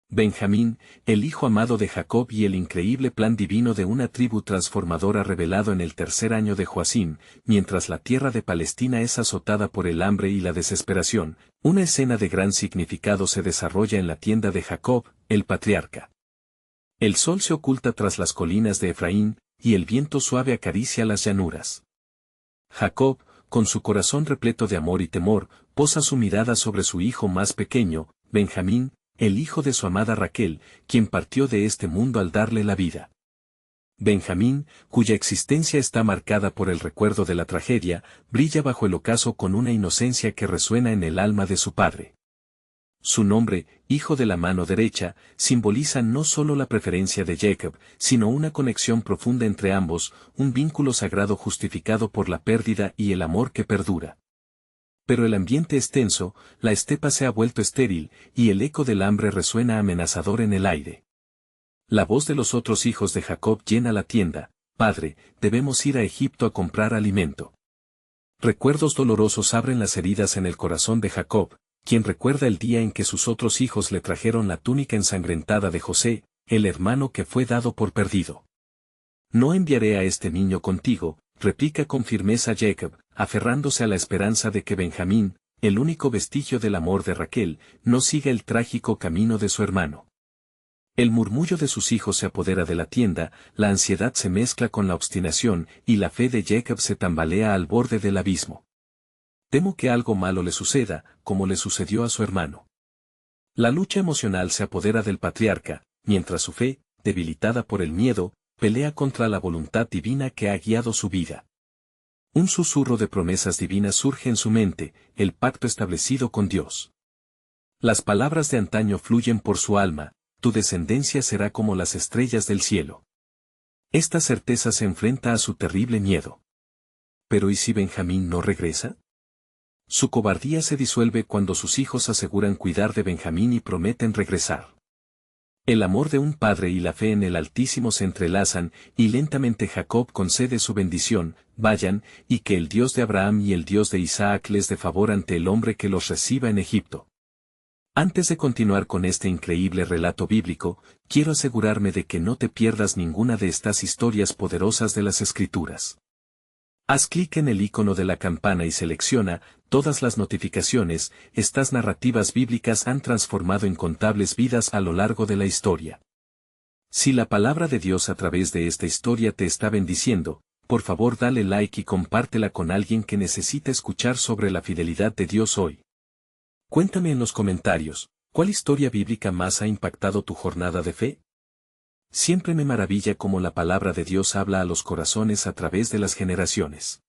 Benjamín, el hijo amado de Jacob y el increíble plan divino de una tribu transformadora revelado en el tercer año de Joacim, mientras la tierra de Palestina es azotada por el hambre y la desesperación, una escena de gran significado se desarrolla en la tienda de Jacob, el patriarca. El sol se oculta tras las colinas de Efraín, y el viento suave acaricia las llanuras. Jacob, con su corazón repleto de amor y temor, posa su mirada sobre su hijo más pequeño, Benjamín, el hijo de su amada Raquel, quien partió de este mundo al darle la vida. Benjamín, cuya existencia está marcada por el recuerdo de la tragedia, brilla bajo el ocaso con una inocencia que resuena en el alma de su padre. Su nombre, hijo de la mano derecha, simboliza no solo la preferencia de Jacob, sino una conexión profunda entre ambos, un vínculo sagrado justificado por la pérdida y el amor que perdura. Pero el ambiente es tenso, la estepa se ha vuelto estéril, y el eco del hambre resuena amenazador en el aire. La voz de los otros hijos de Jacob llena la tienda: «Padre, debemos ir a Egipto a comprar alimento». Recuerdos dolorosos abren las heridas en el corazón de Jacob, quien recuerda el día en que sus otros hijos le trajeron la túnica ensangrentada de José, el hermano que fue dado por perdido. «No enviaré a este niño contigo», replica con firmeza Jacob, aferrándose a la esperanza de que Benjamín, el único vestigio del amor de Raquel, no siga el trágico camino de su hermano. El murmullo de sus hijos se apodera de la tienda, la ansiedad se mezcla con la obstinación, y la fe de Jacob se tambalea al borde del abismo. «Temo que algo malo le suceda, como le sucedió a su hermano». La lucha emocional se apodera del patriarca, mientras su fe, debilitada por el miedo, pelea contra la voluntad divina que ha guiado su vida. Un susurro de promesas divinas surge en su mente, el pacto establecido con Dios. Las palabras de antaño fluyen por su alma: «Tu descendencia será como las estrellas del cielo». Esta certeza se enfrenta a su terrible miedo. ¿Pero y si Benjamín no regresa? Su cobardía se disuelve cuando sus hijos aseguran cuidar de Benjamín y prometen regresar. El amor de un padre y la fe en el Altísimo se entrelazan, y lentamente Jacob concede su bendición: «Vayan, y que el Dios de Abraham y el Dios de Isaac les dé favor ante el hombre que los reciba en Egipto». Antes de continuar con este increíble relato bíblico, quiero asegurarme de que no te pierdas ninguna de estas historias poderosas de las Escrituras. Haz clic en el icono de la campana y selecciona todas las notificaciones. Estas narrativas bíblicas han transformado incontables vidas a lo largo de la historia. Si la palabra de Dios a través de esta historia te está bendiciendo, por favor dale like y compártela con alguien que necesita escuchar sobre la fidelidad de Dios hoy. Cuéntame en los comentarios, ¿cuál historia bíblica más ha impactado tu jornada de fe? Siempre me maravilla cómo la palabra de Dios habla a los corazones a través de las generaciones.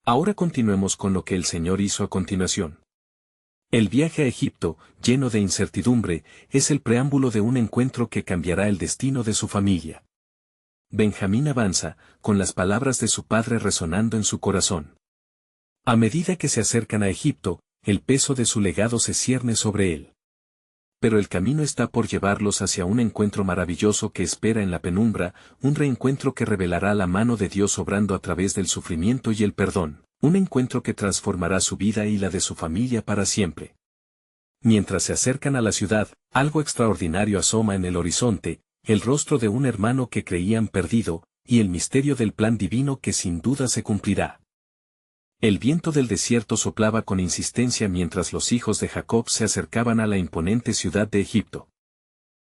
Ahora continuemos con lo que el Señor hizo a continuación. El viaje a Egipto, lleno de incertidumbre, es el preámbulo de un encuentro que cambiará el destino de su familia. Benjamín avanza, con las palabras de su padre resonando en su corazón. A medida que se acercan a Egipto, el peso de su legado se cierne sobre él. Pero el camino está por llevarlos hacia un encuentro maravilloso que espera en la penumbra, un reencuentro que revelará la mano de Dios obrando a través del sufrimiento y el perdón, un encuentro que transformará su vida y la de su familia para siempre. Mientras se acercan a la ciudad, algo extraordinario asoma en el horizonte: el rostro de un hermano que creían perdido, y el misterio del plan divino que sin duda se cumplirá. El viento del desierto soplaba con insistencia mientras los hijos de Jacob se acercaban a la imponente ciudad de Egipto.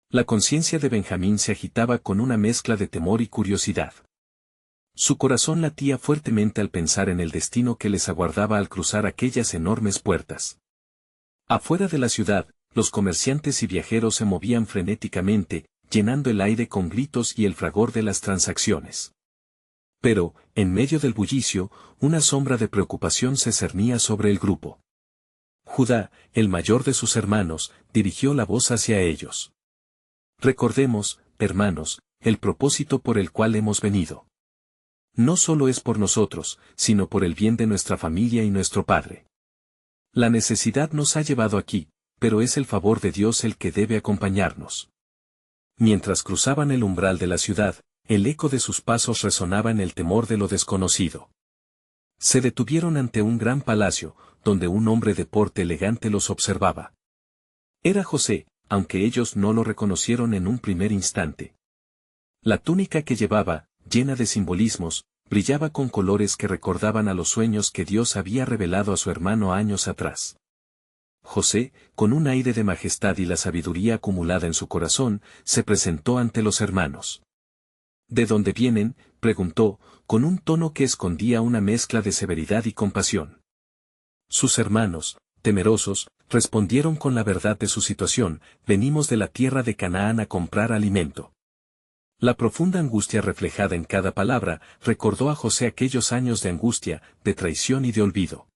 La conciencia de Benjamín se agitaba con una mezcla de temor y curiosidad. Su corazón latía fuertemente al pensar en el destino que les aguardaba al cruzar aquellas enormes puertas. Afuera de la ciudad, los comerciantes y viajeros se movían frenéticamente, llenando el aire con gritos y el fragor de las transacciones. Pero, en medio del bullicio, una sombra de preocupación se cernía sobre el grupo. Judá, el mayor de sus hermanos, dirigió la voz hacia ellos. «Recordemos, hermanos, el propósito por el cual hemos venido. No solo es por nosotros, sino por el bien de nuestra familia y nuestro padre. La necesidad nos ha llevado aquí, pero es el favor de Dios el que debe acompañarnos». Mientras cruzaban el umbral de la ciudad, el eco de sus pasos resonaba en el temor de lo desconocido. Se detuvieron ante un gran palacio, donde un hombre de porte elegante los observaba. Era José, aunque ellos no lo reconocieron en un primer instante. La túnica que llevaba, llena de simbolismos, brillaba con colores que recordaban a los sueños que Dios había revelado a su hermano años atrás. José, con un aire de majestad y la sabiduría acumulada en su corazón, se presentó ante los hermanos. ¿De dónde vienen?, preguntó, con un tono que escondía una mezcla de severidad y compasión. Sus hermanos, temerosos, respondieron con la verdad de su situación: venimos de la tierra de Canaán a comprar alimento. La profunda angustia reflejada en cada palabra recordó a José aquellos años de angustia, de traición y de olvido.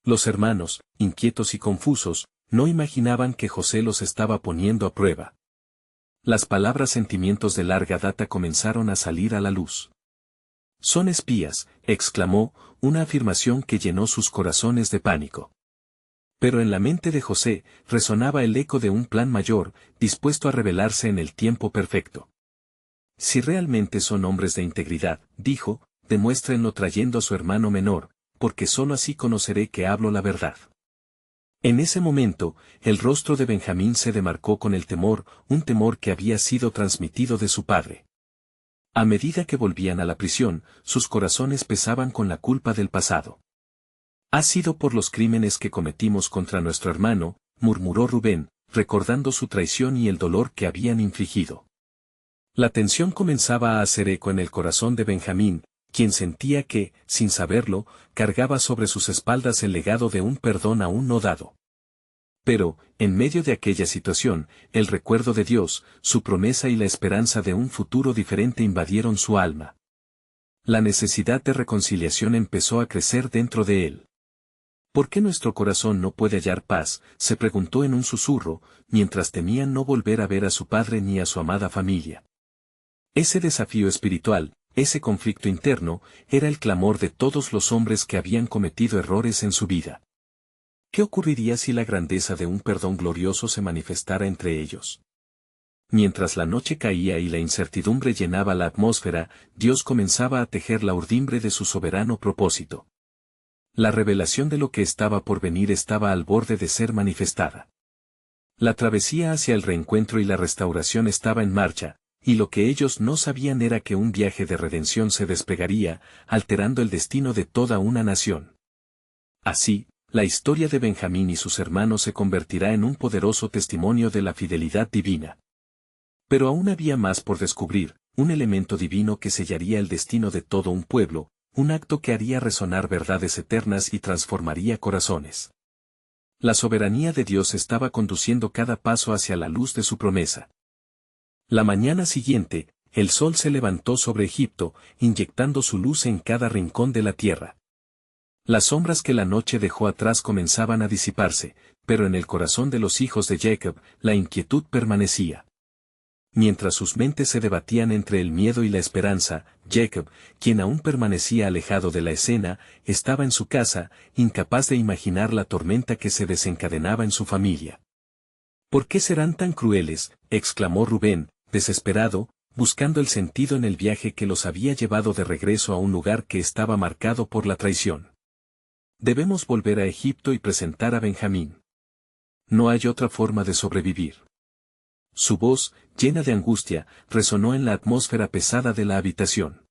Los hermanos, inquietos y confusos, no imaginaban que José los estaba poniendo a prueba. Las palabras sentimientos de larga data comenzaron a salir a la luz. «Son espías», exclamó, una afirmación que llenó sus corazones de pánico. Pero en la mente de José resonaba el eco de un plan mayor, dispuesto a revelarse en el tiempo perfecto. «Si realmente son hombres de integridad», dijo, «demuéstrenlo trayendo a su hermano menor, porque sólo así conoceré que hablo la verdad». En ese momento, el rostro de Benjamín se demarcó con el temor, un temor que había sido transmitido de su padre. A medida que volvían a la prisión, sus corazones pesaban con la culpa del pasado. «Ha sido por los crímenes que cometimos contra nuestro hermano», murmuró Rubén, recordando su traición y el dolor que habían infligido. La tensión comenzaba a hacer eco en el corazón de Benjamín, quien sentía que, sin saberlo, cargaba sobre sus espaldas el legado de un perdón aún no dado. Pero, en medio de aquella situación, el recuerdo de Dios, su promesa y la esperanza de un futuro diferente invadieron su alma. La necesidad de reconciliación empezó a crecer dentro de él. «¿Por qué nuestro corazón no puede hallar paz?», se preguntó en un susurro, mientras temían no volver a ver a su padre ni a su amada familia. Ese desafío espiritual, ese conflicto interno, era el clamor de todos los hombres que habían cometido errores en su vida. ¿Qué ocurriría si la grandeza de un perdón glorioso se manifestara entre ellos? Mientras la noche caía y la incertidumbre llenaba la atmósfera, Dios comenzaba a tejer la urdimbre de su soberano propósito. La revelación de lo que estaba por venir estaba al borde de ser manifestada. La travesía hacia el reencuentro y la restauración estaba en marcha, y lo que ellos no sabían era que un viaje de redención se desplegaría, alterando el destino de toda una nación. Así, la historia de Benjamín y sus hermanos se convertirá en un poderoso testimonio de la fidelidad divina. Pero aún había más por descubrir, un elemento divino que sellaría el destino de todo un pueblo, un acto que haría resonar verdades eternas y transformaría corazones. La soberanía de Dios estaba conduciendo cada paso hacia la luz de su promesa. La mañana siguiente, el sol se levantó sobre Egipto, inyectando su luz en cada rincón de la tierra. Las sombras que la noche dejó atrás comenzaban a disiparse, pero en el corazón de los hijos de Jacob, la inquietud permanecía. Mientras sus mentes se debatían entre el miedo y la esperanza, Jacob, quien aún permanecía alejado de la escena, estaba en su casa, incapaz de imaginar la tormenta que se desencadenaba en su familia. «¿Por qué serán tan crueles?», exclamó Rubén, desesperado, buscando el sentido en el viaje que los había llevado de regreso a un lugar que estaba marcado por la traición. «Debemos volver a Egipto y presentar a Benjamín. No hay otra forma de sobrevivir». Su voz, llena de angustia, resonó en la atmósfera pesada de la habitación.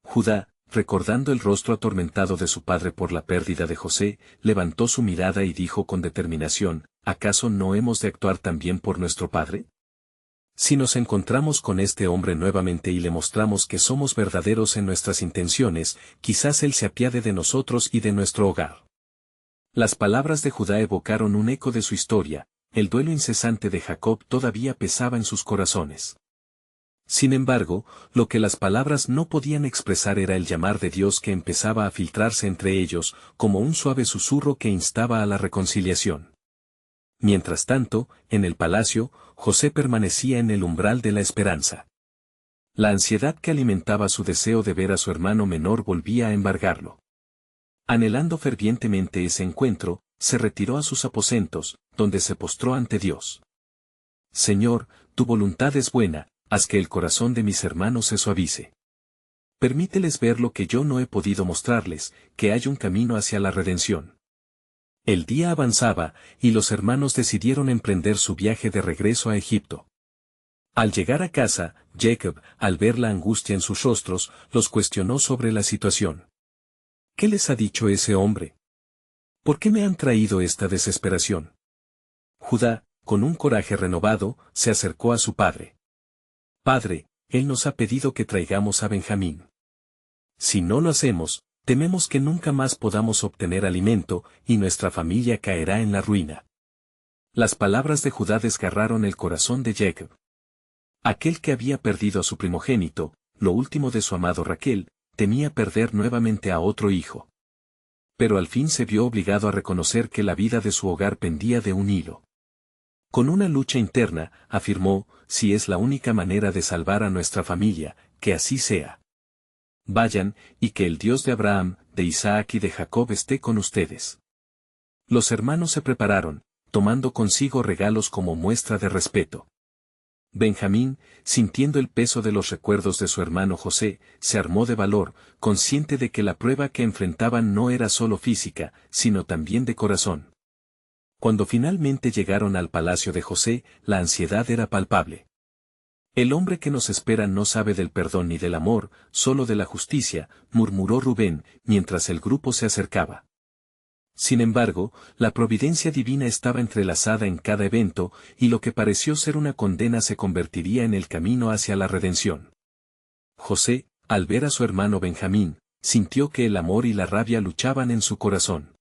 Judá, recordando el rostro atormentado de su padre por la pérdida de José, levantó su mirada y dijo con determinación: «¿Acaso no hemos de actuar también por nuestro padre? Si nos encontramos con este hombre nuevamente y le mostramos que somos verdaderos en nuestras intenciones, quizás él se apiade de nosotros y de nuestro hogar». Las palabras de Judá evocaron un eco de su historia. El duelo incesante de Jacob todavía pesaba en sus corazones. Sin embargo, lo que las palabras no podían expresar era el llamar de Dios que empezaba a filtrarse entre ellos, como un suave susurro que instaba a la reconciliación. Mientras tanto, en el palacio, José permanecía en el umbral de la esperanza. La ansiedad que alimentaba su deseo de ver a su hermano menor volvía a embargarlo. Anhelando fervientemente ese encuentro, se retiró a sus aposentos, donde se postró ante Dios. «Señor, tu voluntad es buena, haz que el corazón de mis hermanos se suavice. Permíteles ver lo que yo no he podido mostrarles, que hay un camino hacia la redención». El día avanzaba, y los hermanos decidieron emprender su viaje de regreso a Egipto. Al llegar a casa, Jacob, al ver la angustia en sus rostros, los cuestionó sobre la situación. ¿Qué les ha dicho ese hombre? ¿Por qué me han traído esta desesperación? Judá, con un coraje renovado, se acercó a su padre. Padre, él nos ha pedido que traigamos a Benjamín. Si no lo hacemos, tememos que nunca más podamos obtener alimento, y nuestra familia caerá en la ruina. Las palabras de Judá desgarraron el corazón de Jacob. Aquel que había perdido a su primogénito, lo último de su amado Raquel, temía perder nuevamente a otro hijo. Pero al fin se vio obligado a reconocer que la vida de su hogar pendía de un hilo. Con una lucha interna, afirmó, si es la única manera de salvar a nuestra familia, que así sea. Vayan, y que el Dios de Abraham, de Isaac y de Jacob esté con ustedes. Los hermanos se prepararon, tomando consigo regalos como muestra de respeto. Benjamín, sintiendo el peso de los recuerdos de su hermano José, se armó de valor, consciente de que la prueba que enfrentaban no era solo física, sino también de corazón. Cuando finalmente llegaron al palacio de José, la ansiedad era palpable. El hombre que nos espera no sabe del perdón ni del amor, solo de la justicia, murmuró Rubén, mientras el grupo se acercaba. Sin embargo, la providencia divina estaba entrelazada en cada evento, y lo que pareció ser una condena se convertiría en el camino hacia la redención. José, al ver a su hermano Benjamín, sintió que el amor y la rabia luchaban en su corazón.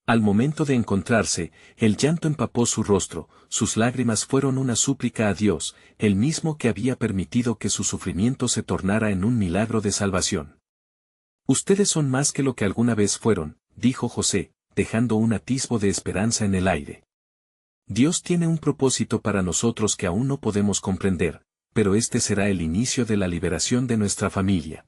Al momento de encontrarse, el llanto empapó su rostro, sus lágrimas fueron una súplica a Dios, el mismo que había permitido que su sufrimiento se tornara en un milagro de salvación. Ustedes son más que lo que alguna vez fueron, dijo José, dejando un atisbo de esperanza en el aire. Dios tiene un propósito para nosotros que aún no podemos comprender, pero este será el inicio de la liberación de nuestra familia.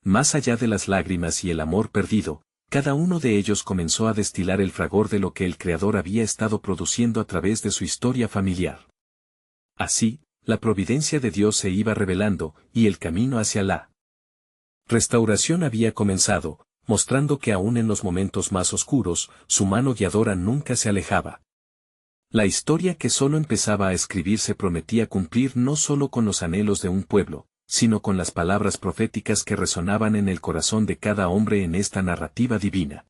Más allá de las lágrimas y el amor perdido, cada uno de ellos comenzó a destilar el fragor de lo que el Creador había estado produciendo a través de su historia familiar. Así, la providencia de Dios se iba revelando, y el camino hacia la restauración había comenzado, mostrando que aún en los momentos más oscuros, su mano guiadora nunca se alejaba. La historia que solo empezaba a escribirse prometía cumplir no solo con los anhelos de un pueblo, sino con las palabras proféticas que resonaban en el corazón de cada hombre en esta narrativa divina.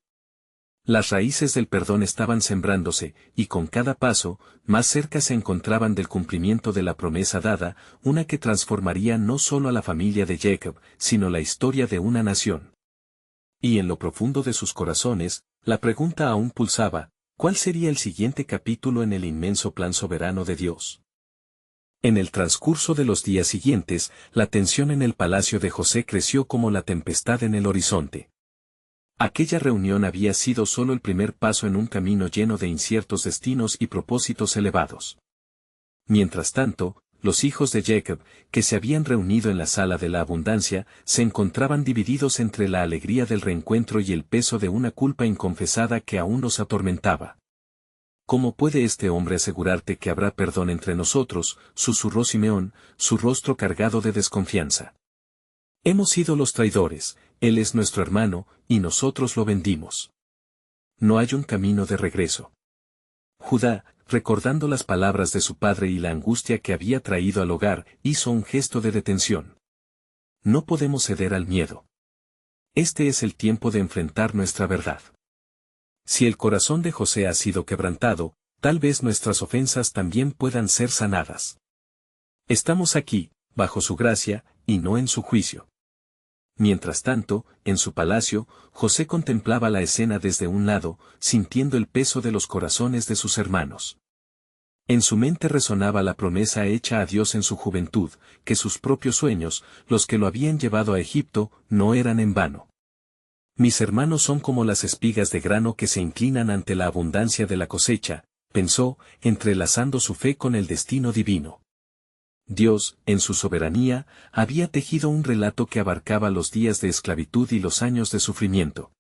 Las raíces del perdón estaban sembrándose, y con cada paso, más cerca se encontraban del cumplimiento de la promesa dada, una que transformaría no solo a la familia de Jacob, sino la historia de una nación. Y en lo profundo de sus corazones, la pregunta aún pulsaba, ¿cuál sería el siguiente capítulo en el inmenso plan soberano de Dios? En el transcurso de los días siguientes, la tensión en el palacio de José creció como la tempestad en el horizonte. Aquella reunión había sido solo el primer paso en un camino lleno de inciertos destinos y propósitos elevados. Mientras tanto, los hijos de Jacob, que se habían reunido en la sala de la abundancia, se encontraban divididos entre la alegría del reencuentro y el peso de una culpa inconfesada que aún los atormentaba. ¿Cómo puede este hombre asegurarte que habrá perdón entre nosotros?, susurró Simeón, su rostro cargado de desconfianza. Hemos sido los traidores, él es nuestro hermano, y nosotros lo vendimos. No hay un camino de regreso. Judá, recordando las palabras de su padre y la angustia que había traído al hogar, hizo un gesto de detención. No podemos ceder al miedo. Este es el tiempo de enfrentar nuestra verdad. Si el corazón de José ha sido quebrantado, tal vez nuestras ofensas también puedan ser sanadas. Estamos aquí, bajo su gracia, y no en su juicio. Mientras tanto, en su palacio, José contemplaba la escena desde un lado, sintiendo el peso de los corazones de sus hermanos. En su mente resonaba la promesa hecha a Dios en su juventud, que sus propios sueños, los que lo habían llevado a Egipto, no eran en vano. Mis hermanos son como las espigas de grano que se inclinan ante la abundancia de la cosecha, pensó, entrelazando su fe con el destino divino. Dios, en su soberanía, había tejido un relato que abarcaba los días de esclavitud y los años de sufrimiento.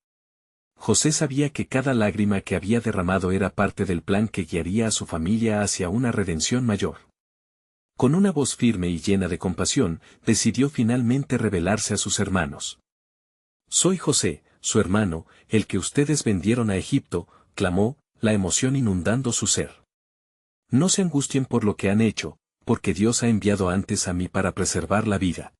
José sabía que cada lágrima que había derramado era parte del plan que guiaría a su familia hacia una redención mayor. Con una voz firme y llena de compasión, decidió finalmente revelarse a sus hermanos. Soy José, su hermano, el que ustedes vendieron a Egipto, clamó, la emoción inundando su ser. No se angustien por lo que han hecho, porque Dios ha enviado antes a mí para preservar la vida.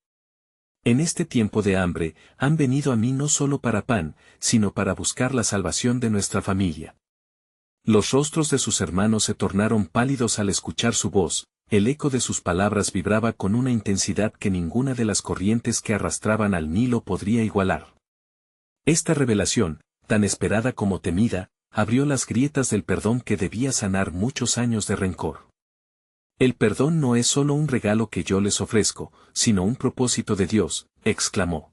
En este tiempo de hambre, han venido a mí no solo para pan, sino para buscar la salvación de nuestra familia. Los rostros de sus hermanos se tornaron pálidos al escuchar su voz, el eco de sus palabras vibraba con una intensidad que ninguna de las corrientes que arrastraban al Nilo podría igualar. Esta revelación, tan esperada como temida, abrió las grietas del perdón que debía sanar muchos años de rencor. El perdón no es solo un regalo que yo les ofrezco, sino un propósito de Dios, exclamó.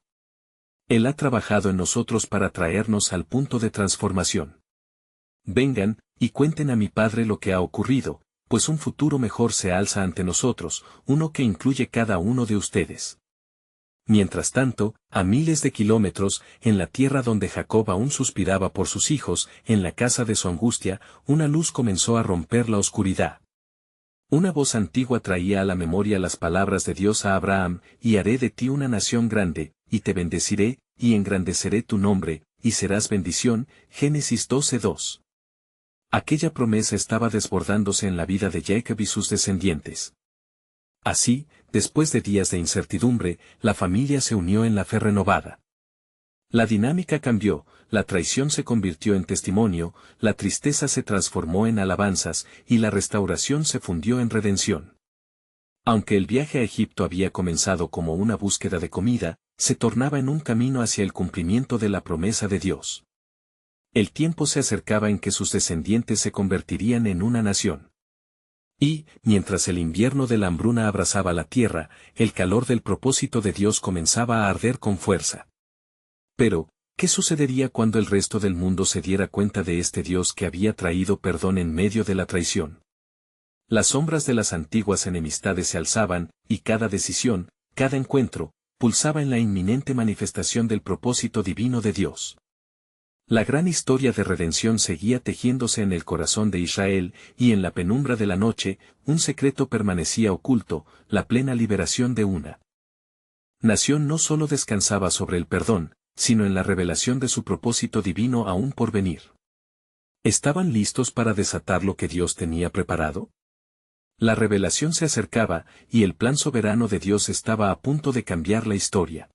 Él ha trabajado en nosotros para traernos al punto de transformación. Vengan, y cuenten a mi Padre lo que ha ocurrido, pues un futuro mejor se alza ante nosotros, uno que incluye cada uno de ustedes. Mientras tanto, a miles de kilómetros, en la tierra donde Jacob aún suspiraba por sus hijos, en la casa de su angustia, una luz comenzó a romper la oscuridad. Una voz antigua traía a la memoria las palabras de Dios a Abraham, y haré de ti una nación grande, y te bendeciré, y engrandeceré tu nombre, y serás bendición, Génesis 12:2. Aquella promesa estaba desbordándose en la vida de Jacob y sus descendientes. Así, después de días de incertidumbre, la familia se unió en la fe renovada. La dinámica cambió, la traición se convirtió en testimonio, la tristeza se transformó en alabanzas, y la restauración se fundió en redención. Aunque el viaje a Egipto había comenzado como una búsqueda de comida, se tornaba en un camino hacia el cumplimiento de la promesa de Dios. El tiempo se acercaba en que sus descendientes se convertirían en una nación. Y, mientras el invierno de la hambruna abrazaba la tierra, el calor del propósito de Dios comenzaba a arder con fuerza. Pero, ¿qué sucedería cuando el resto del mundo se diera cuenta de este Dios que había traído perdón en medio de la traición? Las sombras de las antiguas enemistades se alzaban, y cada decisión, cada encuentro, pulsaba en la inminente manifestación del propósito divino de Dios. La gran historia de redención seguía tejiéndose en el corazón de Israel, y en la penumbra de la noche, un secreto permanecía oculto, la plena liberación de una nación no solo descansaba sobre el perdón, sino en la revelación de su propósito divino aún por venir. ¿Estaban listos para desatar lo que Dios tenía preparado? La revelación se acercaba, y el plan soberano de Dios estaba a punto de cambiar la historia.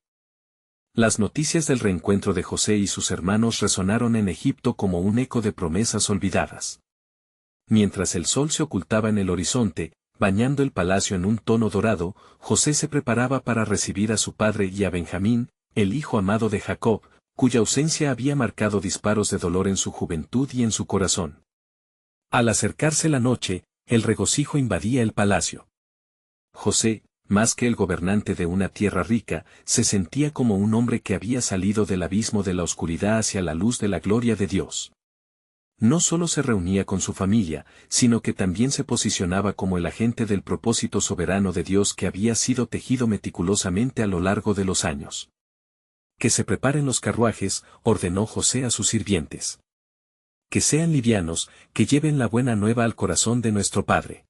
Las noticias del reencuentro de José y sus hermanos resonaron en Egipto como un eco de promesas olvidadas. Mientras el sol se ocultaba en el horizonte, bañando el palacio en un tono dorado, José se preparaba para recibir a su padre y a Benjamín, el hijo amado de Jacob, cuya ausencia había marcado disparos de dolor en su juventud y en su corazón. Al acercarse la noche, el regocijo invadía el palacio. José, más que el gobernante de una tierra rica, se sentía como un hombre que había salido del abismo de la oscuridad hacia la luz de la gloria de Dios. No solo se reunía con su familia, sino que también se posicionaba como el agente del propósito soberano de Dios que había sido tejido meticulosamente a lo largo de los años. Que se preparen los carruajes, ordenó José a sus sirvientes. Que sean livianos, que lleven la buena nueva al corazón de nuestro Padre.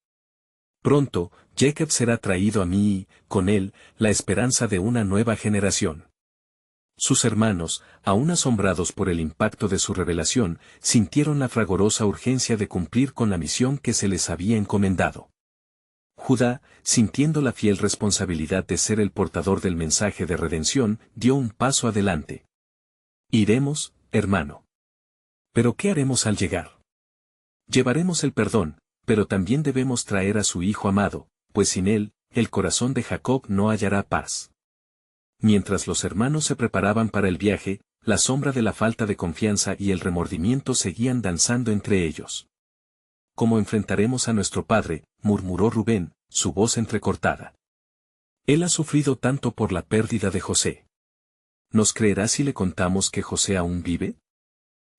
Pronto, Jacob será traído a mí y, con él, la esperanza de una nueva generación. Sus hermanos, aún asombrados por el impacto de su revelación, sintieron la fragorosa urgencia de cumplir con la misión que se les había encomendado. Judá, sintiendo la fiel responsabilidad de ser el portador del mensaje de redención, dio un paso adelante. Iremos, hermano. ¿Pero qué haremos al llegar? Llevaremos el perdón, pero también debemos traer a su hijo amado, pues sin él, el corazón de Jacob no hallará paz. Mientras los hermanos se preparaban para el viaje, la sombra de la falta de confianza y el remordimiento seguían danzando entre ellos. ¿Cómo enfrentaremos a nuestro padre?, murmuró Rubén, su voz entrecortada. Él ha sufrido tanto por la pérdida de José. ¿Nos creerá si le contamos que José aún vive?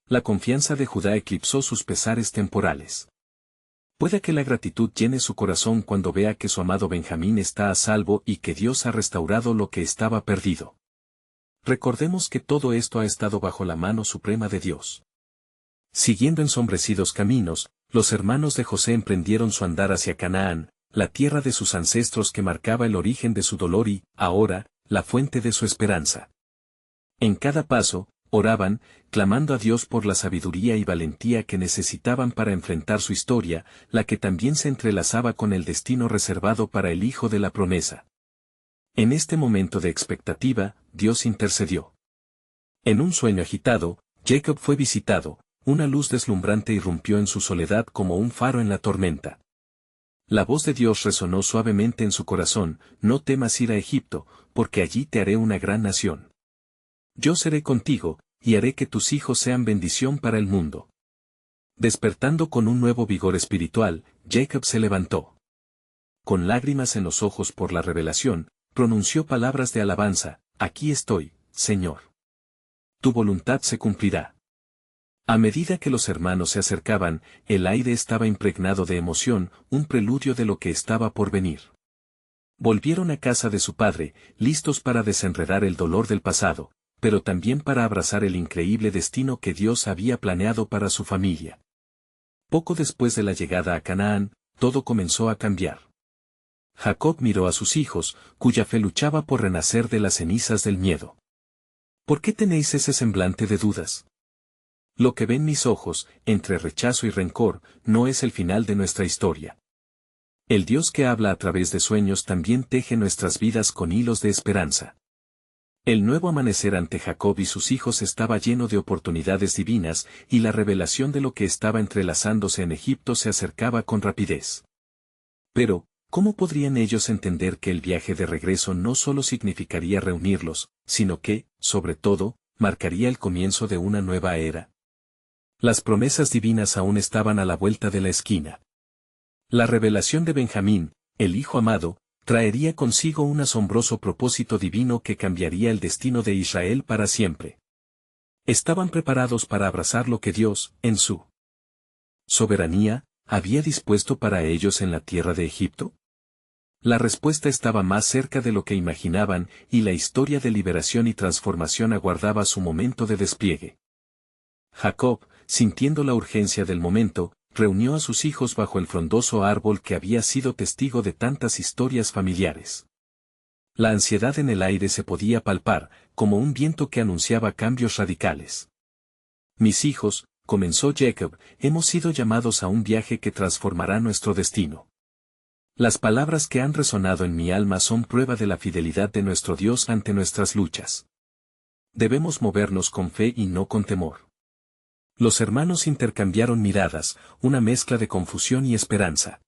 La confianza de Judá eclipsó sus pesares temporales. Puede que la gratitud llene su corazón cuando vea que su amado Benjamín está a salvo y que Dios ha restaurado lo que estaba perdido. Recordemos que todo esto ha estado bajo la mano suprema de Dios. Siguiendo ensombrecidos caminos, los hermanos de José emprendieron su andar hacia Canaán, la tierra de sus ancestros que marcaba el origen de su dolor y, ahora, la fuente de su esperanza. En cada paso, oraban, clamando a Dios por la sabiduría y valentía que necesitaban para enfrentar su historia, la que también se entrelazaba con el destino reservado para el hijo de la promesa. En este momento de expectativa, Dios intercedió. En un sueño agitado, Jacob fue visitado, una luz deslumbrante irrumpió en su soledad como un faro en la tormenta. La voz de Dios resonó suavemente en su corazón: no temas ir a Egipto, porque allí te haré una gran nación. Yo seré contigo, y haré que tus hijos sean bendición para el mundo. Despertando con un nuevo vigor espiritual, Jacob se levantó. Con lágrimas en los ojos por la revelación, pronunció palabras de alabanza: aquí estoy, Señor. Tu voluntad se cumplirá. A medida que los hermanos se acercaban, el aire estaba impregnado de emoción, un preludio de lo que estaba por venir. Volvieron a casa de su padre, listos para desenredar el dolor del pasado, pero también para abrazar el increíble destino que Dios había planeado para su familia. Poco después de la llegada a Canaán, todo comenzó a cambiar. Jacob miró a sus hijos, cuya fe luchaba por renacer de las cenizas del miedo. ¿Por qué tenéis ese semblante de dudas? Lo que ven mis ojos, entre rechazo y rencor, no es el final de nuestra historia. El Dios que habla a través de sueños también teje nuestras vidas con hilos de esperanza. El nuevo amanecer ante Jacob y sus hijos estaba lleno de oportunidades divinas, y la revelación de lo que estaba entrelazándose en Egipto se acercaba con rapidez. Pero, ¿cómo podrían ellos entender que el viaje de regreso no solo significaría reunirlos, sino que, sobre todo, marcaría el comienzo de una nueva era? Las promesas divinas aún estaban a la vuelta de la esquina. La revelación de Benjamín, el hijo amado, traería consigo un asombroso propósito divino que cambiaría el destino de Israel para siempre. ¿Estaban preparados para abrazar lo que Dios, en su soberanía, había dispuesto para ellos en la tierra de Egipto? La respuesta estaba más cerca de lo que imaginaban, y la historia de liberación y transformación aguardaba su momento de despliegue. Jacob, sintiendo la urgencia del momento, reunió a sus hijos bajo el frondoso árbol que había sido testigo de tantas historias familiares. La ansiedad en el aire se podía palpar, como un viento que anunciaba cambios radicales. Mis hijos, comenzó Jacob, hemos sido llamados a un viaje que transformará nuestro destino. Las palabras que han resonado en mi alma son prueba de la fidelidad de nuestro Dios ante nuestras luchas. Debemos movernos con fe y no con temor. Los hermanos intercambiaron miradas, una mezcla de confusión y esperanza.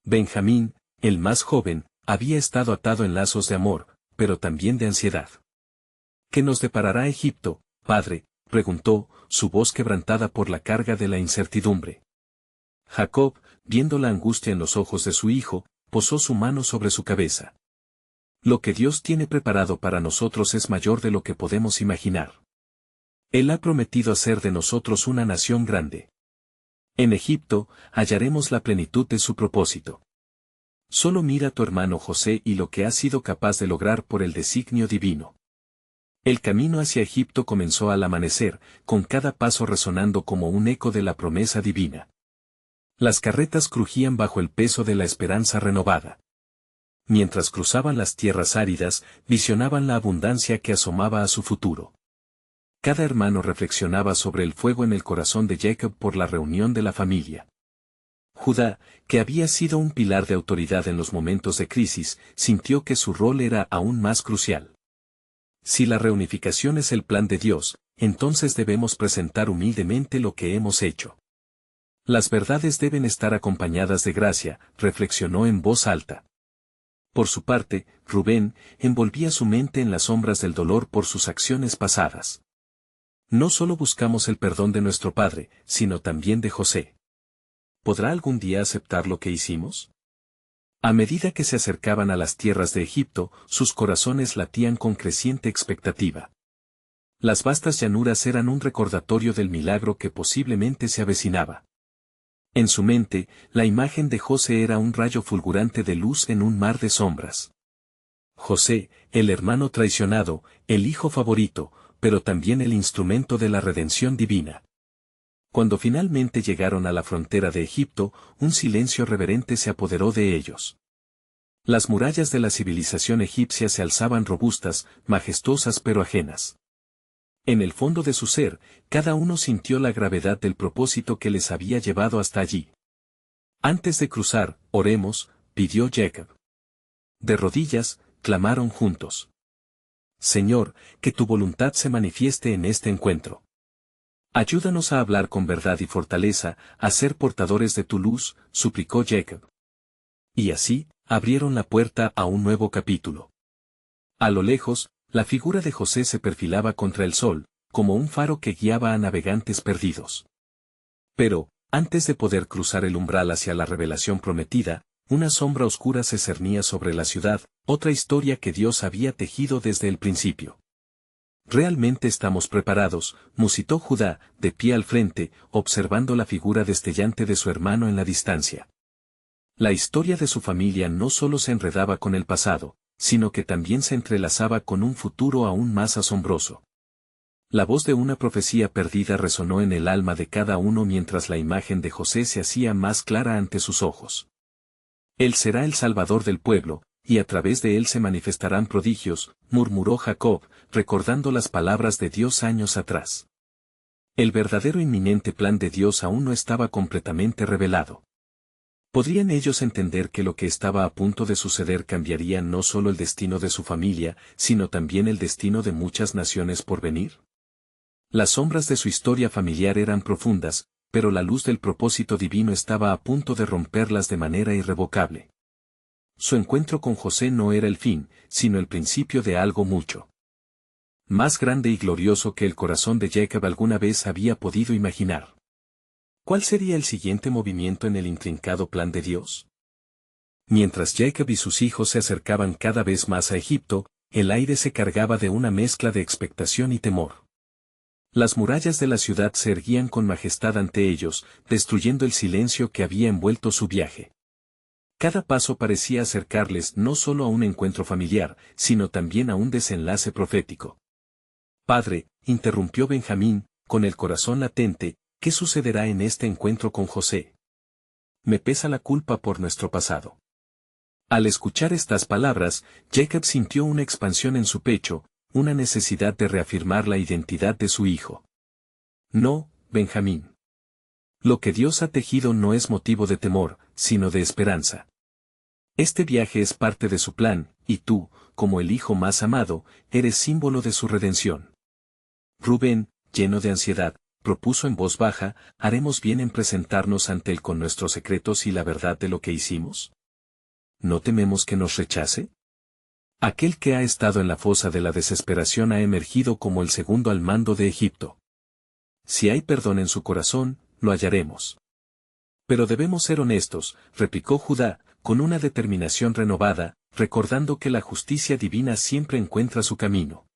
Benjamín, el más joven, había estado atado en lazos de amor, pero también de ansiedad. ¿Qué nos deparará Egipto, padre?, preguntó, su voz quebrantada por la carga de la incertidumbre. Jacob, viendo la angustia en los ojos de su hijo, posó su mano sobre su cabeza. Lo que Dios tiene preparado para nosotros es mayor de lo que podemos imaginar. Él ha prometido hacer de nosotros una nación grande. En Egipto, hallaremos la plenitud de su propósito. Solo mira a tu hermano José y lo que ha sido capaz de lograr por el designio divino. El camino hacia Egipto comenzó al amanecer, con cada paso resonando como un eco de la promesa divina. Las carretas crujían bajo el peso de la esperanza renovada. Mientras cruzaban las tierras áridas, visionaban la abundancia que asomaba a su futuro. Cada hermano reflexionaba sobre el fuego en el corazón de Jacob por la reunión de la familia. Judá, que había sido un pilar de autoridad en los momentos de crisis, sintió que su rol era aún más crucial. Si la reunificación es el plan de Dios, entonces debemos presentar humildemente lo que hemos hecho. Las verdades deben estar acompañadas de gracia, reflexionó en voz alta. Por su parte, Rubén, envolvía su mente en las sombras del dolor por sus acciones pasadas. No solo buscamos el perdón de nuestro padre, sino también de José. ¿Podrá algún día aceptar lo que hicimos? A medida que se acercaban a las tierras de Egipto, sus corazones latían con creciente expectativa. Las vastas llanuras eran un recordatorio del milagro que posiblemente se avecinaba. En su mente, la imagen de José era un rayo fulgurante de luz en un mar de sombras. José, el hermano traicionado, el hijo favorito, pero también el instrumento de la redención divina. Cuando finalmente llegaron a la frontera de Egipto, un silencio reverente se apoderó de ellos. Las murallas de la civilización egipcia se alzaban robustas, majestuosas pero ajenas. En el fondo de su ser, cada uno sintió la gravedad del propósito que les había llevado hasta allí. Antes de cruzar, oremos, pidió Jacob. De rodillas, clamaron juntos. Señor, que tu voluntad se manifieste en este encuentro. Ayúdanos a hablar con verdad y fortaleza, a ser portadores de tu luz, suplicó Jacob. Y así, abrieron la puerta a un nuevo capítulo. A lo lejos, la figura de José se perfilaba contra el sol, como un faro que guiaba a navegantes perdidos. Pero, antes de poder cruzar el umbral hacia la revelación prometida, una sombra oscura se cernía sobre la ciudad, otra historia que Dios había tejido desde el principio. Realmente estamos preparados, musitó Judá, de pie al frente, observando la figura destellante de su hermano en la distancia. La historia de su familia no solo se enredaba con el pasado, sino que también se entrelazaba con un futuro aún más asombroso. La voz de una profecía perdida resonó en el alma de cada uno mientras la imagen de José se hacía más clara ante sus ojos. Él será el Salvador del pueblo, y a través de él se manifestarán prodigios, murmuró Jacob, recordando las palabras de Dios años atrás. El verdadero inminente plan de Dios aún no estaba completamente revelado. ¿Podrían ellos entender que lo que estaba a punto de suceder cambiaría no solo el destino de su familia, sino también el destino de muchas naciones por venir? Las sombras de su historia familiar eran profundas, pero la luz del propósito divino estaba a punto de romperlas de manera irrevocable. Su encuentro con José no era el fin, sino el principio de algo mucho más grande y glorioso que el corazón de Jacob alguna vez había podido imaginar. ¿Cuál sería el siguiente movimiento en el intrincado plan de Dios? Mientras Jacob y sus hijos se acercaban cada vez más a Egipto, el aire se cargaba de una mezcla de expectación y temor. Las murallas de la ciudad se erguían con majestad ante ellos, destruyendo el silencio que había envuelto su viaje. Cada paso parecía acercarles no solo a un encuentro familiar, sino también a un desenlace profético. Padre, interrumpió Benjamín, con el corazón latente, ¿qué sucederá en este encuentro con José? Me pesa la culpa por nuestro pasado. Al escuchar estas palabras, Jacob sintió una expansión en su pecho, una necesidad de reafirmar la identidad de su hijo. No, Benjamín. Lo que Dios ha tejido no es motivo de temor, sino de esperanza. Este viaje es parte de su plan, y tú, como el hijo más amado, eres símbolo de su redención. Rubén, lleno de ansiedad, propuso en voz baja, ¿haremos bien en presentarnos ante él con nuestros secretos y la verdad de lo que hicimos? ¿No tememos que nos rechace? Aquel que ha estado en la fosa de la desesperación ha emergido como el segundo al mando de Egipto. Si hay perdón en su corazón, lo hallaremos. Pero debemos ser honestos, replicó Judá, con una determinación renovada, recordando que la justicia divina siempre encuentra su camino.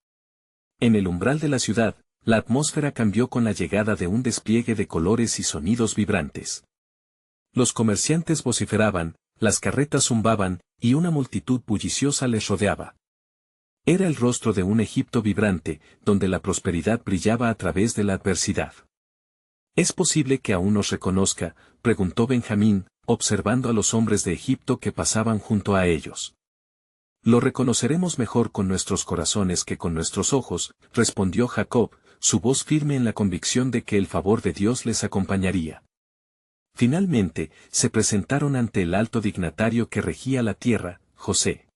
En el umbral de la ciudad, la atmósfera cambió con la llegada de un despliegue de colores y sonidos vibrantes. Los comerciantes vociferaban, las carretas zumbaban, y una multitud bulliciosa les rodeaba. Era el rostro de un Egipto vibrante, donde la prosperidad brillaba a través de la adversidad. ¿Es posible que aún nos reconozca?, preguntó Benjamín, observando a los hombres de Egipto que pasaban junto a ellos. Lo reconoceremos mejor con nuestros corazones que con nuestros ojos, respondió Jacob, su voz firme en la convicción de que el favor de Dios les acompañaría. Finalmente, se presentaron ante el alto dignatario que regía la tierra, José.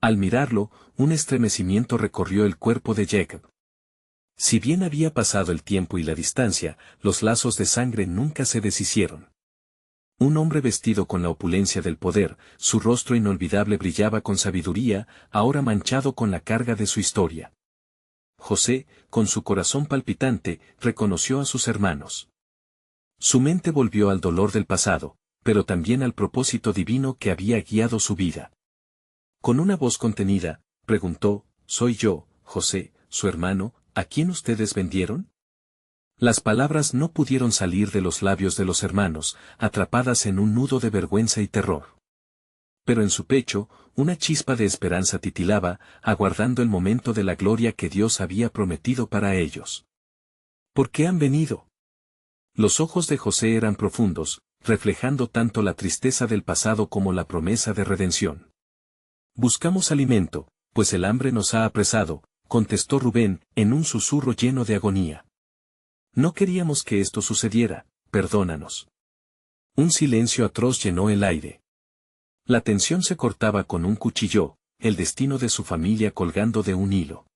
Al mirarlo, un estremecimiento recorrió el cuerpo de Jacob. Si bien había pasado el tiempo y la distancia, los lazos de sangre nunca se deshicieron. Un hombre vestido con la opulencia del poder, su rostro inolvidable brillaba con sabiduría, ahora manchado con la carga de su historia. José, con su corazón palpitante, reconoció a sus hermanos. Su mente volvió al dolor del pasado, pero también al propósito divino que había guiado su vida. Con una voz contenida, preguntó, «¿Soy yo, José, su hermano, a quien ustedes vendieron?» Las palabras no pudieron salir de los labios de los hermanos, atrapadas en un nudo de vergüenza y terror. Pero en su pecho, una chispa de esperanza titilaba, aguardando el momento de la gloria que Dios había prometido para ellos. ¿Por qué han venido? Los ojos de José eran profundos, reflejando tanto la tristeza del pasado como la promesa de redención. Buscamos alimento, pues el hambre nos ha apresado, contestó Rubén, en un susurro lleno de agonía. No queríamos que esto sucediera, perdónanos. Un silencio atroz llenó el aire. La tensión se cortaba con un cuchillo, el destino de su familia colgando de un hilo.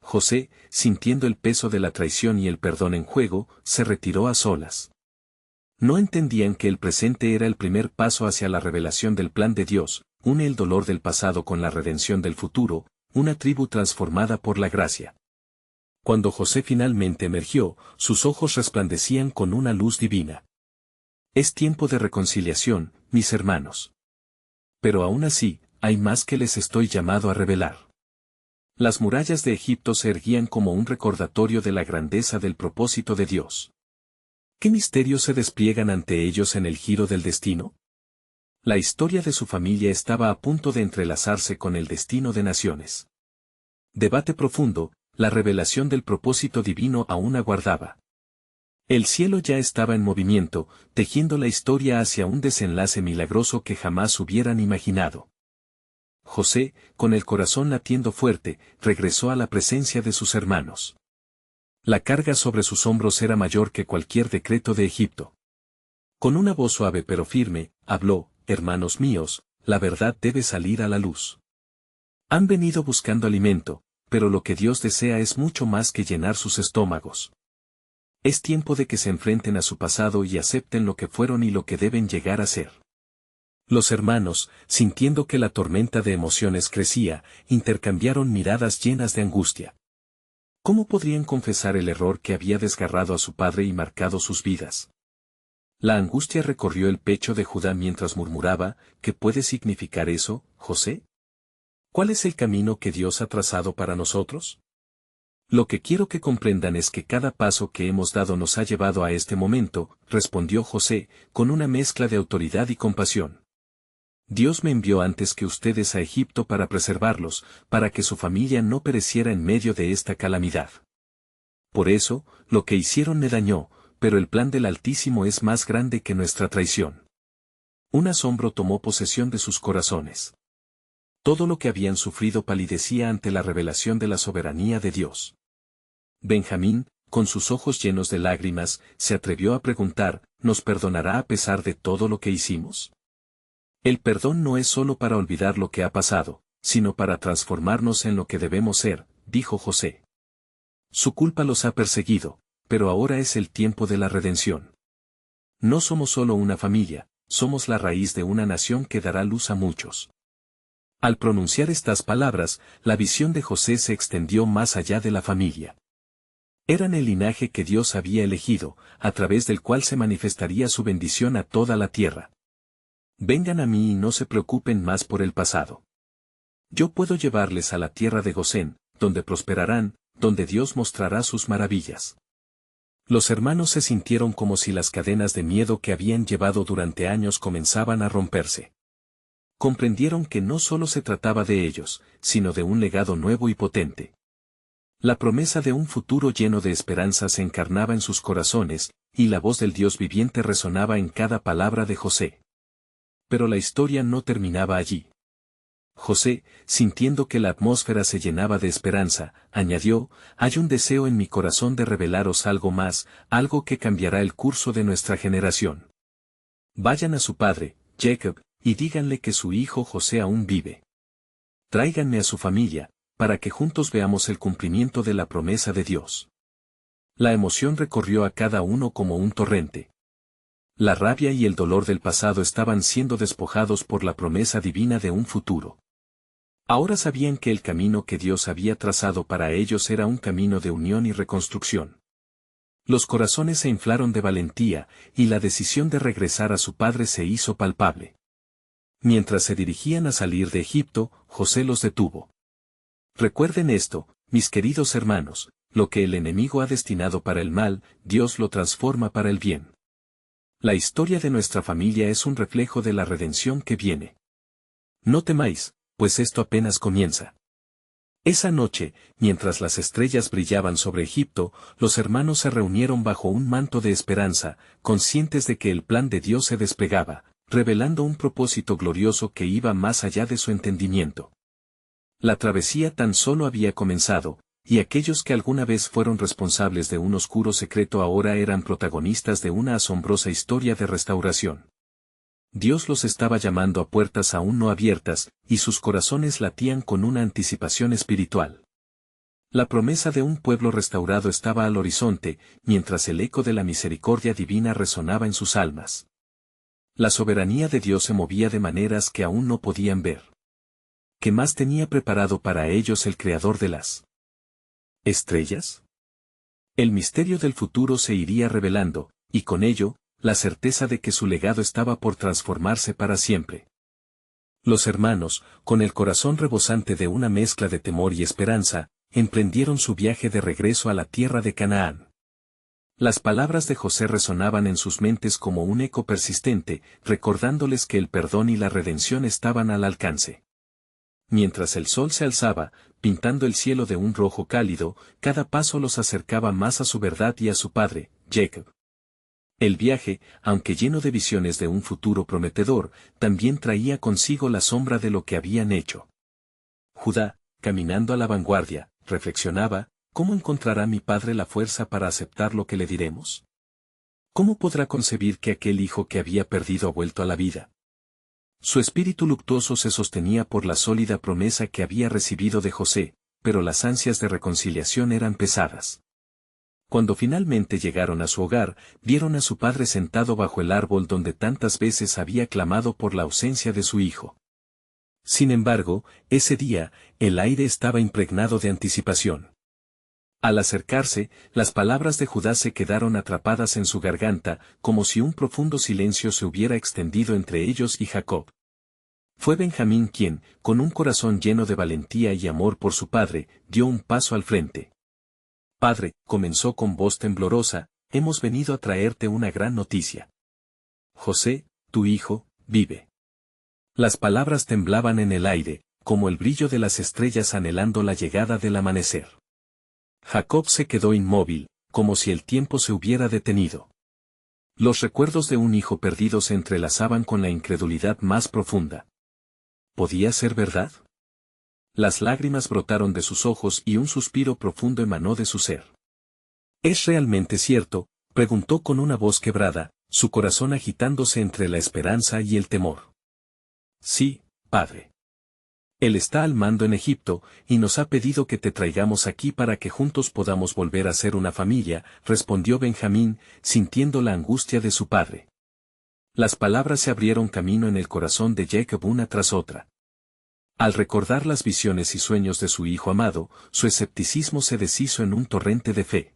José, sintiendo el peso de la traición y el perdón en juego, se retiró a solas. No entendían que el presente era el primer paso hacia la revelación del plan de Dios, une el dolor del pasado con la redención del futuro, una tribu transformada por la gracia. Cuando José finalmente emergió, sus ojos resplandecían con una luz divina. Es tiempo de reconciliación, mis hermanos. Pero aún así, hay más que les estoy llamado a revelar. Las murallas de Egipto se erguían como un recordatorio de la grandeza del propósito de Dios. ¿Qué misterios se despliegan ante ellos en el giro del destino? La historia de su familia estaba a punto de entrelazarse con el destino de naciones. Debate profundo, la revelación del propósito divino aún aguardaba. El cielo ya estaba en movimiento, tejiendo la historia hacia un desenlace milagroso que jamás hubieran imaginado. José, con el corazón latiendo fuerte, regresó a la presencia de sus hermanos. La carga sobre sus hombros era mayor que cualquier decreto de Egipto. Con una voz suave pero firme, habló: hermanos míos, la verdad debe salir a la luz. Han venido buscando alimento, pero lo que Dios desea es mucho más que llenar sus estómagos. Es tiempo de que se enfrenten a su pasado y acepten lo que fueron y lo que deben llegar a ser. Los hermanos, sintiendo que la tormenta de emociones crecía, intercambiaron miradas llenas de angustia. ¿Cómo podrían confesar el error que había desgarrado a su padre y marcado sus vidas? La angustia recorrió el pecho de Judá mientras murmuraba: ¿qué puede significar eso, José? ¿Cuál es el camino que Dios ha trazado para nosotros? Lo que quiero que comprendan es que cada paso que hemos dado nos ha llevado a este momento, respondió José, con una mezcla de autoridad y compasión. Dios me envió antes que ustedes a Egipto para preservarlos, para que su familia no pereciera en medio de esta calamidad. Por eso, lo que hicieron me dañó, pero el plan del Altísimo es más grande que nuestra traición. Un asombro tomó posesión de sus corazones. Todo lo que habían sufrido palidecía ante la revelación de la soberanía de Dios. Benjamín, con sus ojos llenos de lágrimas, se atrevió a preguntar: ¿nos perdonará a pesar de todo lo que hicimos? El perdón no es solo para olvidar lo que ha pasado, sino para transformarnos en lo que debemos ser, dijo José. Su culpa los ha perseguido, pero ahora es el tiempo de la redención. No somos solo una familia, somos la raíz de una nación que dará luz a muchos. Al pronunciar estas palabras, la visión de José se extendió más allá de la familia. Eran el linaje que Dios había elegido, a través del cual se manifestaría su bendición a toda la tierra. Vengan a mí y no se preocupen más por el pasado. Yo puedo llevarles a la tierra de Gosén, donde prosperarán, donde Dios mostrará sus maravillas. Los hermanos se sintieron como si las cadenas de miedo que habían llevado durante años comenzaban a romperse. Comprendieron que no solo se trataba de ellos, sino de un legado nuevo y potente. La promesa de un futuro lleno de esperanza se encarnaba en sus corazones, y la voz del Dios viviente resonaba en cada palabra de José. Pero la historia no terminaba allí. José, sintiendo que la atmósfera se llenaba de esperanza, añadió: hay un deseo en mi corazón de revelaros algo más, algo que cambiará el curso de nuestra generación. Vayan a su padre, Jacob, y díganle que su hijo José aún vive. Tráiganme a su familia, para que juntos veamos el cumplimiento de la promesa de Dios. La emoción recorrió a cada uno como un torrente. La rabia y el dolor del pasado estaban siendo despojados por la promesa divina de un futuro. Ahora sabían que el camino que Dios había trazado para ellos era un camino de unión y reconstrucción. Los corazones se inflaron de valentía, y la decisión de regresar a su padre se hizo palpable. Mientras se dirigían a salir de Egipto, José los detuvo. Recuerden esto, mis queridos hermanos: lo que el enemigo ha destinado para el mal, Dios lo transforma para el bien. La historia de nuestra familia es un reflejo de la redención que viene. No temáis, pues esto apenas comienza. Esa noche, mientras las estrellas brillaban sobre Egipto, los hermanos se reunieron bajo un manto de esperanza, conscientes de que el plan de Dios se desplegaba, revelando un propósito glorioso que iba más allá de su entendimiento. La travesía tan solo había comenzado, y aquellos que alguna vez fueron responsables de un oscuro secreto ahora eran protagonistas de una asombrosa historia de restauración. Dios los estaba llamando a puertas aún no abiertas, y sus corazones latían con una anticipación espiritual. La promesa de un pueblo restaurado estaba al horizonte, mientras el eco de la misericordia divina resonaba en sus almas. La soberanía de Dios se movía de maneras que aún no podían ver. ¿Qué más tenía preparado para ellos el Creador de las estrellas? El misterio del futuro se iría revelando, y con ello, la certeza de que su legado estaba por transformarse para siempre. Los hermanos, con el corazón rebosante de una mezcla de temor y esperanza, emprendieron su viaje de regreso a la tierra de Canaán. Las palabras de José resonaban en sus mentes como un eco persistente, recordándoles que el perdón y la redención estaban al alcance. Mientras el sol se alzaba, pintando el cielo de un rojo cálido, cada paso los acercaba más a su verdad y a su padre, Jacob. El viaje, aunque lleno de visiones de un futuro prometedor, también traía consigo la sombra de lo que habían hecho. Judá, caminando a la vanguardia, reflexionaba, ¿cómo encontrará mi padre la fuerza para aceptar lo que le diremos? ¿Cómo podrá concebir que aquel hijo que había perdido ha vuelto a la vida? Su espíritu luctuoso se sostenía por la sólida promesa que había recibido de José, pero las ansias de reconciliación eran pesadas. Cuando finalmente llegaron a su hogar, vieron a su padre sentado bajo el árbol donde tantas veces había clamado por la ausencia de su hijo. Sin embargo, ese día, el aire estaba impregnado de anticipación. Al acercarse, las palabras de Judá se quedaron atrapadas en su garganta, como si un profundo silencio se hubiera extendido entre ellos y Jacob. Fue Benjamín quien, con un corazón lleno de valentía y amor por su padre, dio un paso al frente. «Padre», comenzó con voz temblorosa, «hemos venido a traerte una gran noticia. José, tu hijo, vive». Las palabras temblaban en el aire, como el brillo de las estrellas anhelando la llegada del amanecer. Jacob se quedó inmóvil, como si el tiempo se hubiera detenido. Los recuerdos de un hijo perdido se entrelazaban con la incredulidad más profunda. ¿Podía ser verdad? Las lágrimas brotaron de sus ojos y un suspiro profundo emanó de su ser. ¿Es realmente cierto?, preguntó con una voz quebrada, su corazón agitándose entre la esperanza y el temor. Sí, padre. Él está al mando en Egipto, y nos ha pedido que te traigamos aquí para que juntos podamos volver a ser una familia, respondió Benjamín, sintiendo la angustia de su padre. Las palabras se abrieron camino en el corazón de Jacob una tras otra. Al recordar las visiones y sueños de su hijo amado, su escepticismo se deshizo en un torrente de fe.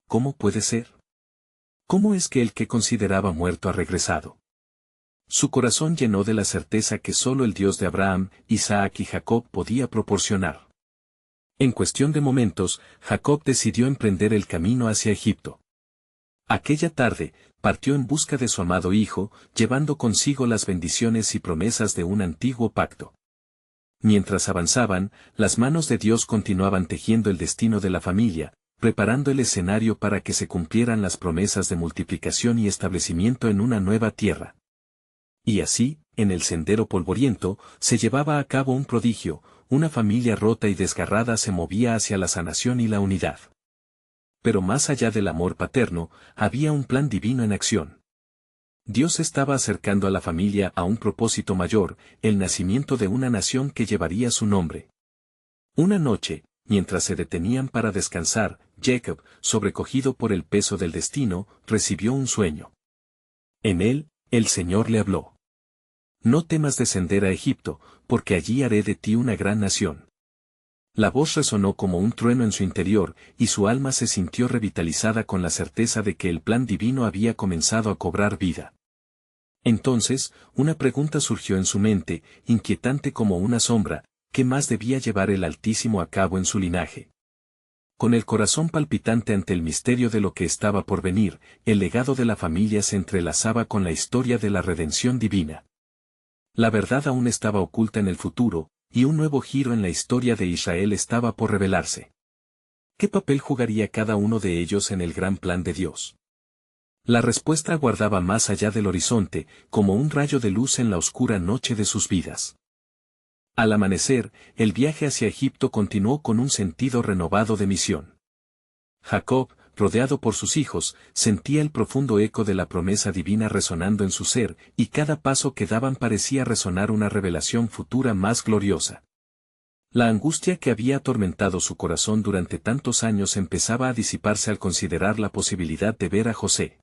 ¿Cómo puede ser? ¿Cómo es que el que consideraba muerto ha regresado? Su corazón llenó de la certeza que solo el Dios de Abraham, Isaac y Jacob podía proporcionar. En cuestión de momentos, Jacob decidió emprender el camino hacia Egipto. Aquella tarde, partió en busca de su amado hijo, llevando consigo las bendiciones y promesas de un antiguo pacto. Mientras avanzaban, las manos de Dios continuaban tejiendo el destino de la familia, preparando el escenario para que se cumplieran las promesas de multiplicación y establecimiento en una nueva tierra. Y así, en el sendero polvoriento, se llevaba a cabo un prodigio, una familia rota y desgarrada se movía hacia la sanación y la unidad. Pero más allá del amor paterno, había un plan divino en acción. Dios estaba acercando a la familia a un propósito mayor, el nacimiento de una nación que llevaría su nombre. Una noche, mientras se detenían para descansar, Jacob, sobrecogido por el peso del destino, recibió un sueño. En él, el Señor le habló. No temas descender a Egipto, porque allí haré de ti una gran nación. La voz resonó como un trueno en su interior, y su alma se sintió revitalizada con la certeza de que el plan divino había comenzado a cobrar vida. Entonces, una pregunta surgió en su mente, inquietante como una sombra: ¿qué más debía llevar el Altísimo a cabo en su linaje? Con el corazón palpitante ante el misterio de lo que estaba por venir, el legado de la familia se entrelazaba con la historia de la redención divina. La verdad aún estaba oculta en el futuro, y un nuevo giro en la historia de Israel estaba por revelarse. ¿Qué papel jugaría cada uno de ellos en el gran plan de Dios? La respuesta aguardaba más allá del horizonte, como un rayo de luz en la oscura noche de sus vidas. Al amanecer, el viaje hacia Egipto continuó con un sentido renovado de misión. Jacob, rodeado por sus hijos, sentía el profundo eco de la promesa divina resonando en su ser, y cada paso que daban parecía resonar una revelación futura más gloriosa. La angustia que había atormentado su corazón durante tantos años empezaba a disiparse al considerar la posibilidad de ver a José.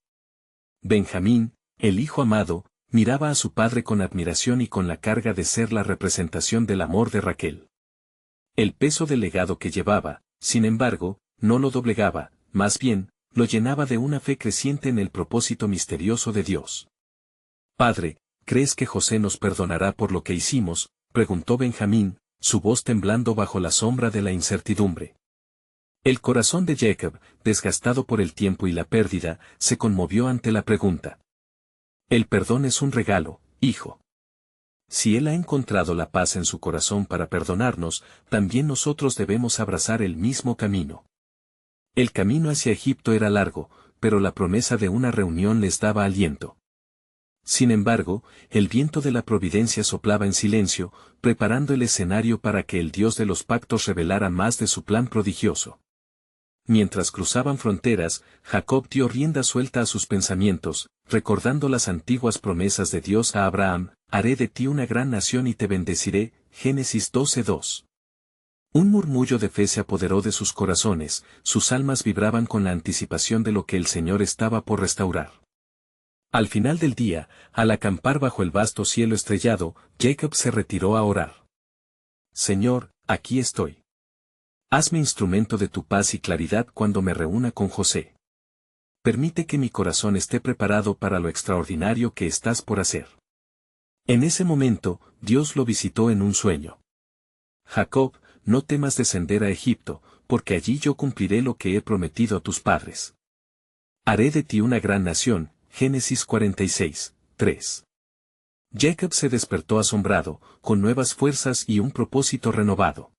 Benjamín, el hijo amado, miraba a su padre con admiración y con la carga de ser la representación del amor de Raquel. El peso del legado que llevaba, sin embargo, no lo doblegaba, más bien, lo llenaba de una fe creciente en el propósito misterioso de Dios. «Padre, ¿crees que José nos perdonará por lo que hicimos?», preguntó Benjamín, su voz temblando bajo la sombra de la incertidumbre. El corazón de Jacob, desgastado por el tiempo y la pérdida, se conmovió ante la pregunta. «El perdón es un regalo, hijo. Si Él ha encontrado la paz en su corazón para perdonarnos, también nosotros debemos abrazar el mismo camino». El camino hacia Egipto era largo, pero la promesa de una reunión les daba aliento. Sin embargo, el viento de la providencia soplaba en silencio, preparando el escenario para que el Dios de los pactos revelara más de su plan prodigioso. Mientras cruzaban fronteras, Jacob dio rienda suelta a sus pensamientos, recordando las antiguas promesas de Dios a Abraham: «Haré de ti una gran nación y te bendeciré», Génesis 12:2. Un murmullo de fe se apoderó de sus corazones, sus almas vibraban con la anticipación de lo que el Señor estaba por restaurar. Al final del día, al acampar bajo el vasto cielo estrellado, Jacob se retiró a orar. «Señor, aquí estoy. Hazme instrumento de tu paz y claridad cuando me reúna con José. Permite que mi corazón esté preparado para lo extraordinario que estás por hacer». En ese momento, Dios lo visitó en un sueño. «Jacob, no temas descender a Egipto, porque allí yo cumpliré lo que he prometido a tus padres. Haré de ti una gran nación», Génesis 46:3. Jacob se despertó asombrado, con nuevas fuerzas y un propósito renovado.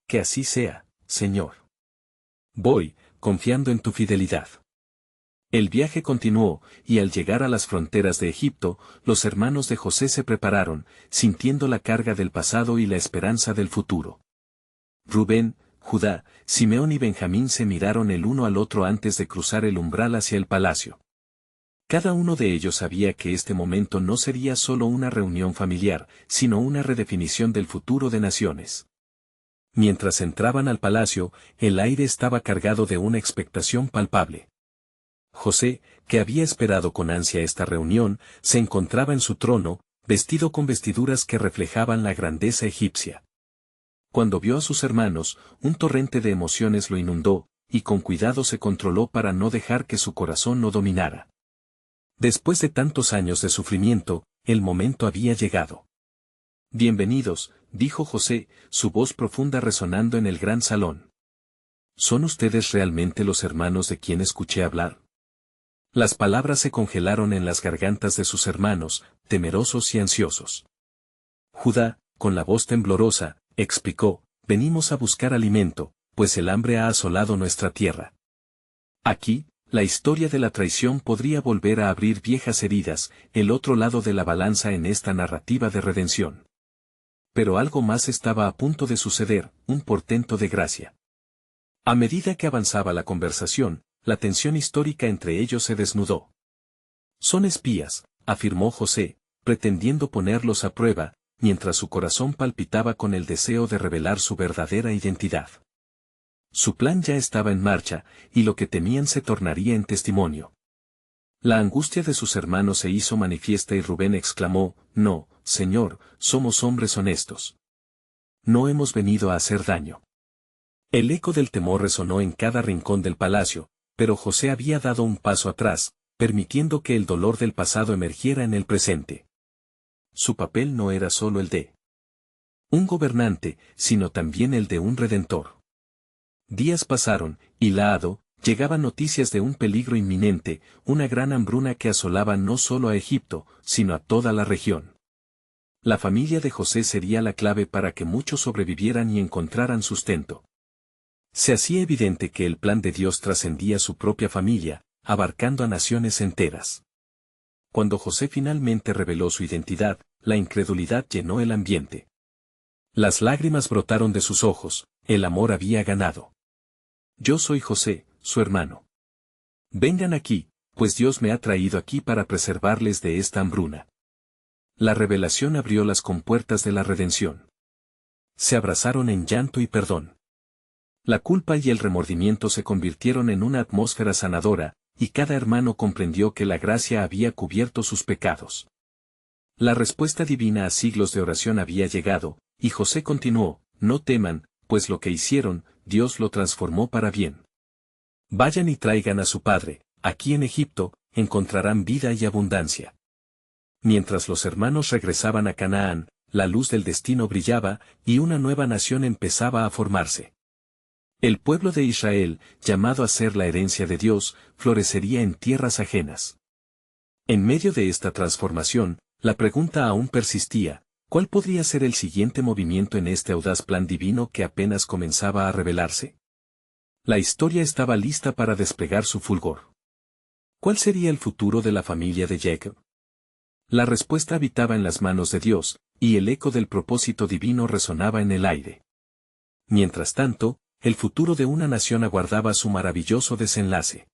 «Que así sea, Señor. Voy, confiando en tu fidelidad». El viaje continuó, y al llegar a las fronteras de Egipto, los hermanos de José se prepararon, sintiendo la carga del pasado y la esperanza del futuro. Rubén, Judá, Simeón y Benjamín se miraron el uno al otro antes de cruzar el umbral hacia el palacio. Cada uno de ellos sabía que este momento no sería solo una reunión familiar, sino una redefinición del futuro de naciones. Mientras entraban al palacio, el aire estaba cargado de una expectación palpable. José, que había esperado con ansia esta reunión, se encontraba en su trono, vestido con vestiduras que reflejaban la grandeza egipcia. Cuando vio a sus hermanos, un torrente de emociones lo inundó, y con cuidado se controló para no dejar que su corazón lo dominara. Después de tantos años de sufrimiento, el momento había llegado. «Bienvenidos», dijo José, su voz profunda resonando en el gran salón. «¿Son ustedes realmente los hermanos de quien escuché hablar?». Las palabras se congelaron en las gargantas de sus hermanos, temerosos y ansiosos. Judá, con la voz temblorosa, explicó: «Venimos a buscar alimento, pues el hambre ha asolado nuestra tierra». Aquí, la historia de la traición podría volver a abrir viejas heridas, el otro lado de la balanza en esta narrativa de redención. Pero algo más estaba a punto de suceder, un portento de gracia. A medida que avanzaba la conversación, la tensión histórica entre ellos se desnudó. «Son espías», afirmó José, pretendiendo ponerlos a prueba, mientras su corazón palpitaba con el deseo de revelar su verdadera identidad. Su plan ya estaba en marcha, y lo que temían se tornaría en testimonio. La angustia de sus hermanos se hizo manifiesta y Rubén exclamó: «No, Señor, somos hombres honestos. No hemos venido a hacer daño». El eco del temor resonó en cada rincón del palacio, pero José había dado un paso atrás, permitiendo que el dolor del pasado emergiera en el presente. Su papel no era solo el de un gobernante, sino también el de un redentor. Días pasaron, y llegaban noticias de un peligro inminente, una gran hambruna que asolaba no solo a Egipto, sino a toda la región. La familia de José sería la clave para que muchos sobrevivieran y encontraran sustento. Se hacía evidente que el plan de Dios trascendía su propia familia, abarcando a naciones enteras. Cuando José finalmente reveló su identidad, la incredulidad llenó el ambiente. Las lágrimas brotaron de sus ojos, el amor había ganado. Yo soy José, su hermano. Vengan aquí, pues Dios me ha traído aquí para preservarles de esta hambruna. La revelación abrió las compuertas de la redención. Se abrazaron en llanto y perdón. La culpa y el remordimiento se convirtieron en una atmósfera sanadora, y cada hermano comprendió que la gracia había cubierto sus pecados. La respuesta divina a siglos de oración había llegado, y José continuó, no teman, pues lo que hicieron, Dios lo transformó para bien. Vayan y traigan a su padre, aquí en Egipto, encontrarán vida y abundancia. Mientras los hermanos regresaban a Canaán, la luz del destino brillaba, y una nueva nación empezaba a formarse. El pueblo de Israel, llamado a ser la herencia de Dios, florecería en tierras ajenas. En medio de esta transformación, la pregunta aún persistía, ¿cuál podría ser el siguiente movimiento en este audaz plan divino que apenas comenzaba a revelarse? La historia estaba lista para desplegar su fulgor. ¿Cuál sería el futuro de la familia de Jacob? La respuesta habitaba en las manos de Dios, y el eco del propósito divino resonaba en el aire. Mientras tanto, el futuro de una nación aguardaba su maravilloso desenlace.